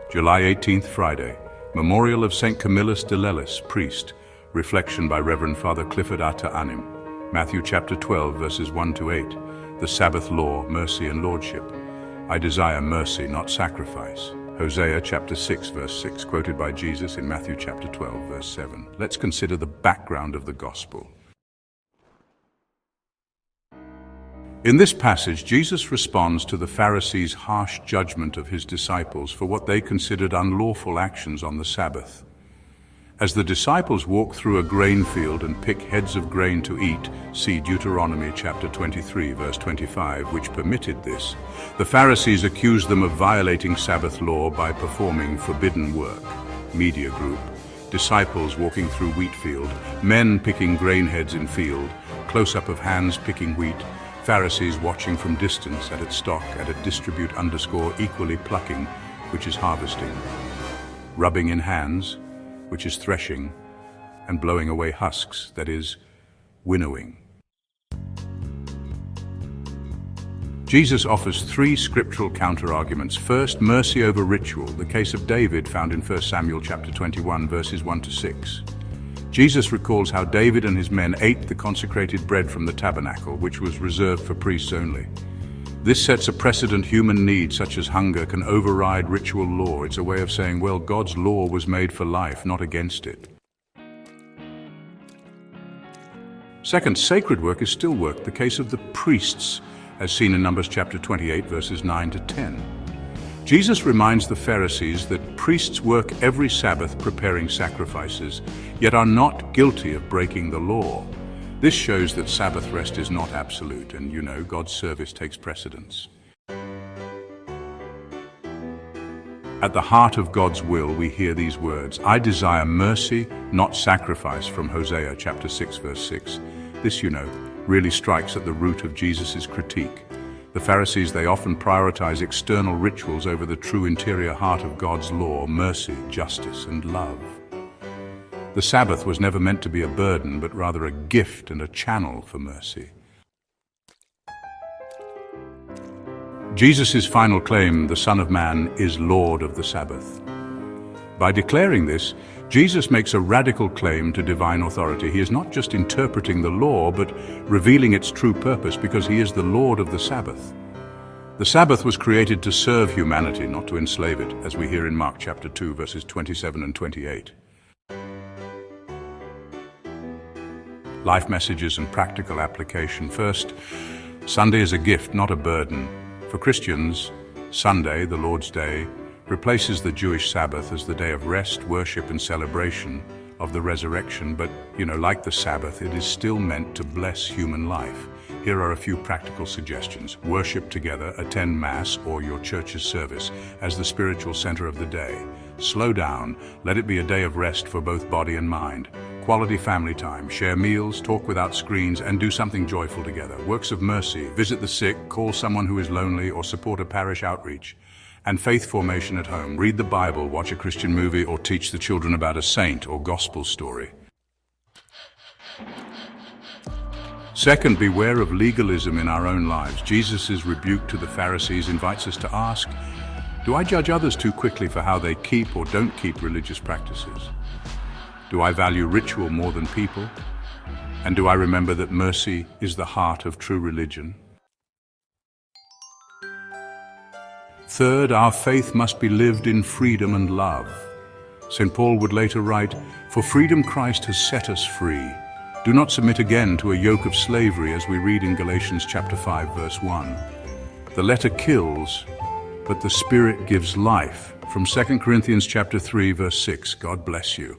July 18th, Friday, Memorial of Saint Camillus de Lellis, priest. Reflection by Reverend Father Clifford Atta Anim. Matthew chapter 12, verses 1 to 8. The Sabbath law, mercy and lordship. I desire mercy, not sacrifice. Hosea chapter 6, verse 6, quoted by Jesus in Matthew chapter 12, verse 7. Let's consider the background of the gospel. In this passage, Jesus responds to the Pharisees' harsh judgment of his disciples for what they considered unlawful actions on the Sabbath. As the disciples walk through a grain field and pick heads of grain to eat, see Deuteronomy chapter 23, verse 25, which permitted this, the Pharisees accused them of violating Sabbath law by performing forbidden work. Media group, disciples walking through wheat field, men picking grain heads in field, close-up of hands picking wheat, Pharisees watching from distance at its stalk at a distribute_equally plucking, which is harvesting, rubbing in hands, which is threshing, and blowing away husks, that is, winnowing. Jesus offers three scriptural counter-arguments. First, mercy over ritual, the case of David found in 1 Samuel chapter 21, verses 1 to 6. Jesus recalls how David and his men ate the consecrated bread from the tabernacle, which was reserved for priests only. This sets a precedent. Human need, such as hunger, can override ritual law. It's a way of saying, well, God's law was made for life, not against it. Second, sacred work is still work, the case of the priests, as seen in Numbers chapter 28, verses 9 to 10. Jesus reminds the Pharisees that priests work every Sabbath preparing sacrifices, yet are not guilty of breaking the law. This shows that Sabbath rest is not absolute, and God's service takes precedence. At the heart of God's will, we hear these words, I desire mercy, not sacrifice, from Hosea chapter 6, verse 6. This, really strikes at the root of Jesus' critique. The Pharisees, they often prioritize external rituals over the true interior heart of God's law, mercy, justice, and love. The Sabbath was never meant to be a burden, but rather a gift and a channel for mercy. Jesus' final claim, the Son of Man, is Lord of the Sabbath. By declaring this, Jesus makes a radical claim to divine authority. He is not just interpreting the law, but revealing its true purpose, because he is the Lord of the Sabbath. The Sabbath was created to serve humanity, not to enslave it, as we hear in Mark chapter 2, verses 27 and 28. Life messages and practical application. First, Sunday is a gift, not a burden. For Christians, Sunday, the Lord's Day, replaces the Jewish Sabbath as the day of rest, worship, and celebration of the resurrection. But, like the Sabbath, it is still meant to bless human life. Here are a few practical suggestions. Worship together, attend Mass or your church's service as the spiritual center of the day. Slow down, let it be a day of rest for both body and mind. Quality family time, share meals, talk without screens, and do something joyful together. Works of mercy, visit the sick, call someone who is lonely, or support a parish outreach. And faith formation at home. Read the Bible, watch a Christian movie, or teach the children about a saint or gospel story. Second, beware of legalism in our own lives. Jesus' rebuke to the Pharisees invites us to ask, do I judge others too quickly for how they keep or don't keep religious practices? Do I value ritual more than people? And do I remember that mercy is the heart of true religion? Third, our faith must be lived in freedom and love. St. Paul would later write, for freedom Christ has set us free. Do not submit again to a yoke of slavery, as we read in Galatians chapter 5, verse 1. The letter kills, but the Spirit gives life. From 2 Corinthians chapter 3, verse 6. God bless you.